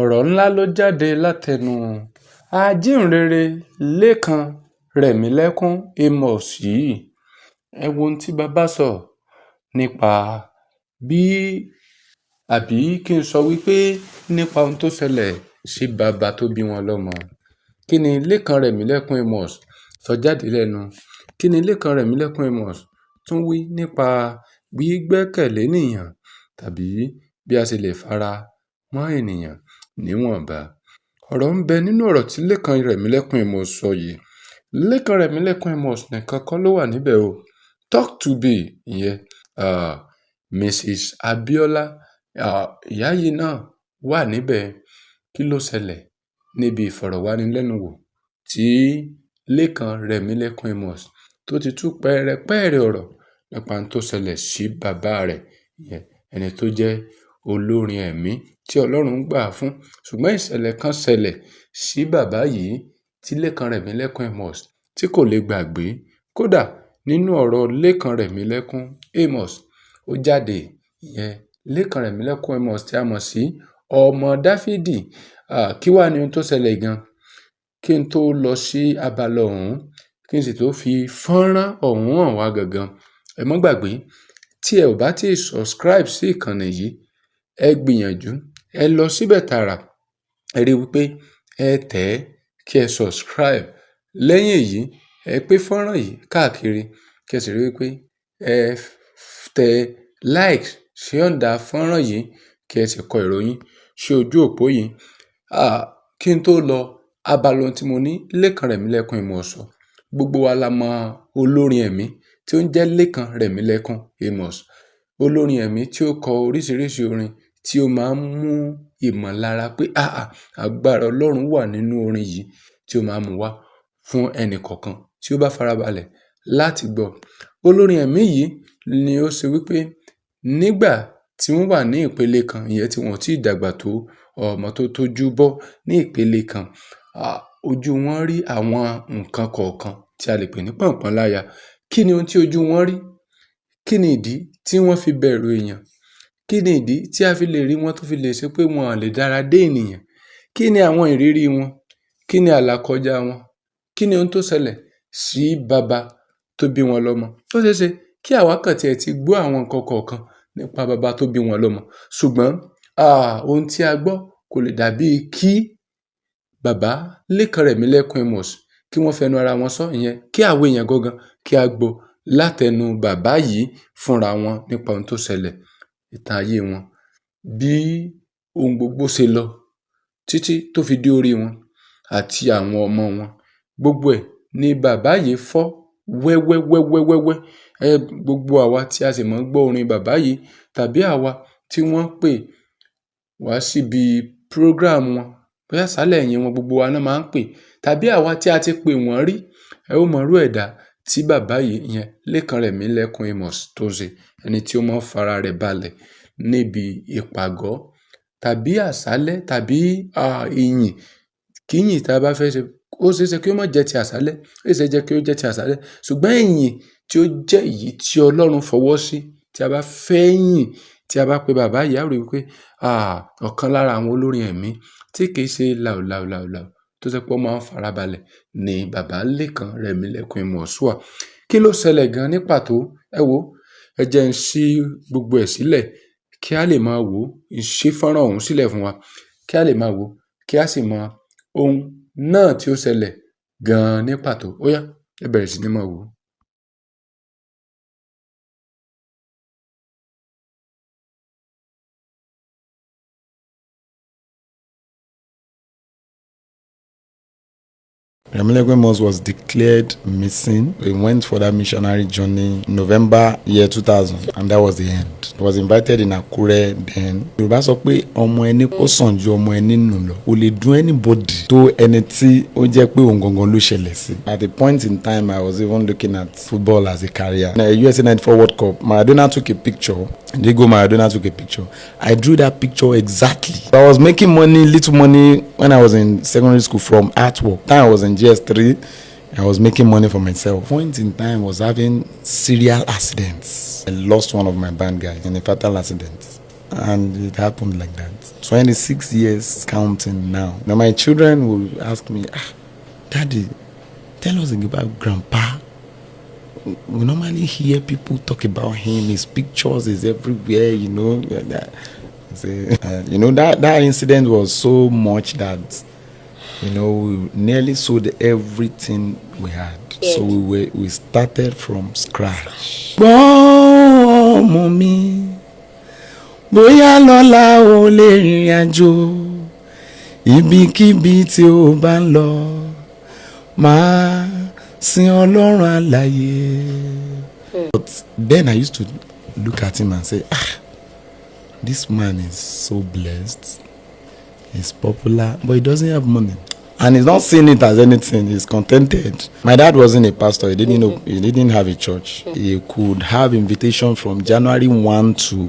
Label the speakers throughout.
Speaker 1: Ọ̀rọ̀ ńlá ló jáde látẹnu Ajíhìnrere Lékan Rẹ̀mílẹ́kún Amos yìí. Ẹ wo ohun tí bàbá sọ nípa àbí kí n sọ wípé nípa ohun tó ṣẹlẹ̀ sí bàbá tó bí wọn lọ́mọ. Kí ni Lékan Rẹ̀mílẹ́kún Amos sọ jáde lẹ́nu? Kí ni Lékan Rẹ̀mílẹ́kún Amos tún wí nípa gbígbẹ́kẹ̀lé ènìyàn tàbí bí a ṣe lè fara mọ́ ènìyàn níwọ̀nba? Ọ̀rọ̀ ń bẹ nínú ọ̀rọ̀ tí Lékan Rẹ̀mílẹ́kún Amos sọ yìí. Lékan Rẹ̀mílẹ́kún Amos nìkan kọ́ ló wà níbẹ̀ o. Talk to be ìyẹn Mrs. Abiola ìyá yìí náà wà níbẹ̀. Kí ló ṣẹlẹ̀ níbi ìfọ̀rọ̀wánilẹ́nuwò tí Lékan Rẹ̀mílẹ́kún Amos tó ti tú pẹ́ẹ́rẹ́pẹ́ẹ́rẹ́ ọ̀rọ̀ nípa ohun tó ṣẹlẹ̀ sí bàbá rẹ̀, ìyẹn ẹni tó jẹ́ olórin ẹ̀mí tí Ọlọ́run gbà fún. Ṣùgbọ́n ìṣẹ̀lẹ̀ kan ṣẹlẹ̀ sí bàbá yìí tí Lékan Rẹ̀mílẹ́kún Amos tí kò lè gbàgbé. Kódà nínú ọ̀rọ̀ Lékan Rẹ̀mílẹ́kún Amos ó jáde, ìyẹn Lékan Rẹ̀mílẹ́kún Amos tí a mọ̀ sí ọmọ Dáfídì. Kí wá ni ohun tó ṣẹlẹ̀ gan? Kí n tó lọ sí abala ọ̀hún, kí n sì tó fi fọ́nrán ọ̀hún hàn wá gangan. Ẹ má gbàgbé, tí ẹ ò bá ti subscribe sí ìkànnì yìí, ẹ gbìyànjú, ẹ lọ síbẹ̀ tààrà. Ẹ rí wípé ẹ tẹ̀ ẹ́ kí ẹ subscribe. Lẹ́yìn èyí, ẹ pín fọ́nrán yìí káàkiri kí ẹ sì rí wípé ẹ tẹ like sí ọ̀ndà fọ́nrán yìí kí ẹ sì kọ ìròyìn sí ojú òpó yìí. Kí n tó lọ abala ohun tí mo ní Lékan Rẹ̀mílẹ́kún Amos sọ. Gbogbo wa la mọ olórin ẹ̀mí tí ó ń jẹ́ Lékan Rẹ̀mílẹ́kún Amos. Olórin ẹ̀mí tí ó kọ oríṣiríṣi orin tí ó máa ń mú ìmọ̀lára pé agbára Ọlọ́run wà nínú orin yìí, tí ó máa ń mú wá fún ẹnì kọ̀ọ̀kan tí ó bá farabalẹ̀ láti gbọ́. Olórin ẹ̀mí yìí ni ó ṣe wípé nígbà tí wọ́n wà ní ìpele kan, ìyẹn tí wọ́n ti dàgbà tó ọmọ tó tójú bọ́ ní ìpele kan, ojú wọn rí àwọn nǹkan kọ̀ọ̀kan tí a lè pè ní pọ̀npọ̀nláyà. Kí ni ohun tí ojú wọn rí? Kí ni ìdí tí wọ́n fi bẹ̀rù èèyàn? Kí ni ìdí tí a fi lè rí wọn tó fi lè ṣe pé wọn lè dára dé ènìyàn? Kí ni àwọn ìrírí wọn? Kí ni àlàkọjá wọn? Kí ni ohun tó ṣẹlẹ̀ sí bàbá tó bí wọn lọ́mọ? Ó ṣeé ṣe kí àwa kàn tiẹ̀ ti gbọ́ àwọn nǹkan kọ̀ọ̀kan nípa bàbá tó bí wọn lọ́mọ. Ṣùgbọ́n ohun tí a gbọ́ kò lè dàbí kí bàbá Lékan Rẹ̀mílẹ́kún Amos kí wọ́n fẹnu ara wọn sọ, ìyẹn kí àwọn èèyàn gangan kí a gbọ́ látẹnu bàbá yìí fúnra wọn nípa ohun tó ṣẹlẹ̀, ìtàn ayé wọn, bí ohun gbogbo ṣe lọ títí tó fi dé orí wọn àti àwọn ọmọ wọn. Gbogbo ẹ̀ ni bàbá yìí fọ́ wẹ́wẹ́wẹ́wẹ́wẹ́. Gbogbo àwa tí a sì mọ̀ ń gbọ́ orin bàbá yìí, tàbí àwa tí wọ́n pè wá síbi program wọn, bóyá àṣálẹ́ ẹ̀yìn wọn, gbogbo wa náà máa ń pè, tàbí àwa tí a ti pè wọ́n rí, ẹ ó mọrú ẹ̀dá tí bàbá yìí, ìyẹn Lékan Rẹ̀mílẹ́kún Amos tó ṣe. Ẹni tí ó máa ń fara rẹ̀ balẹ̀ níbi ìpàgọ́ tàbí àṣálẹ́ tàbí ìyìn kíyìn tá a bá fẹ́ ṣe. Ó ṣeé ṣe kí ó má jẹ́ ti àṣálẹ́, ó ṣeé ṣe kí ó jẹ́ ti àṣálẹ́, ṣùgbọ́n ìyìn tí ó jẹ́ èyí tí Ọlọ́run fọwọ́ sí, tí a bá fẹ́ yìn, tí a bá pe bàbá yìí, a rí wípé ọ̀kan lára àwọn olórin ẹ̀mí tí kìí ṣe làùlàùlàù tó ṣe pé ó máa ń farabalẹ̀ ni bàbá Lékan Rẹ̀mílẹ́kún Amos wà. Kí ló ṣẹlẹ̀ gan ní pàtó? Ẹ wo, ẹ jẹ́ n ṣí gbogbo ẹ̀ sílẹ̀ kí a lè máa wò ó, ṣí fọ́nrán ọ̀hún sílẹ̀ fún wa kí a lè máa wò ó, kí a sì mọ ohun náà tí ó ṣẹlẹ̀ gan ní pàtó. Ó yá, ẹ bẹ̀rẹ̀ sí ní máa wò ó.
Speaker 2: Rẹ̀mílẹ́kún Amos was declared missing. He went for that missionary journey November year 2000, and that was the end. He was invited in Akure then. Yorùbá sọ pé ọmọ ẹni ó sàn ju ọmọ ẹni nù lọ. Kò lè dùn anybody tó ẹni tí ó jẹ́ pé òun gangan ló ṣẹlẹ̀ sí. At the point in time, I was even looking at football as a career. In the USA 94 World Cup, Maradona took a picture. Diego Maradona took a picture. I drew that picture exactly. I was making money, little money, when I was in secondary school from artwork. Then I was in GS3. I was making money for myself. Point in time, I was having serial accidents. I lost one of my band guys in a fatal accident. And it happened like that. 26 years counting now. Now my children will ask me, Daddy, tell us about Grandpa. We normally hear people talk about him. His pictures is everywhere, you know. That incident was so much that, we nearly sold everything we had. Yeah. So we started from scratch. Oh, mommy. Bóyá lọ́la o lè rìnrìn àjò ibikíbi tí o bá ń lọ máa sin Ọlọ́run alààyè. But then I used to look at him and say, this man is so blessed. He's popular, but he doesn't have money. And he's not seeing it as anything. He's contented. My dad wasn't a pastor. He didn't have a church. He could have invitation from January 1 to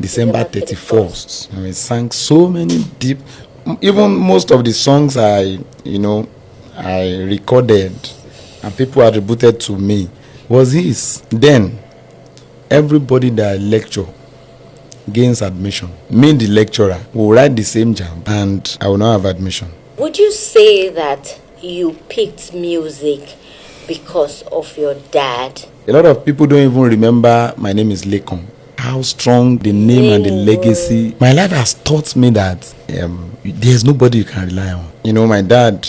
Speaker 2: December 31st. And we sang so many deep, even most of the songs I recorded and people attributed to me was his. Then everybody that lecture gains admission. Me, the lecturer, will write the same jam and I will not have admission.
Speaker 3: Would you say that you picked music because of your dad?
Speaker 2: A lot of people don't even remember my name is Lekon. How strong the name and the legacy. My life has taught me that there's nobody you can rely on. My dad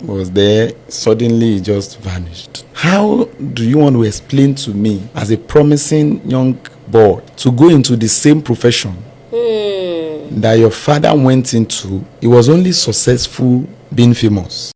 Speaker 2: was there, suddenly he just vanished. How do you want to explain to me, as a promising young boy, to go into the same profession that your father went into? He was only successful being famous.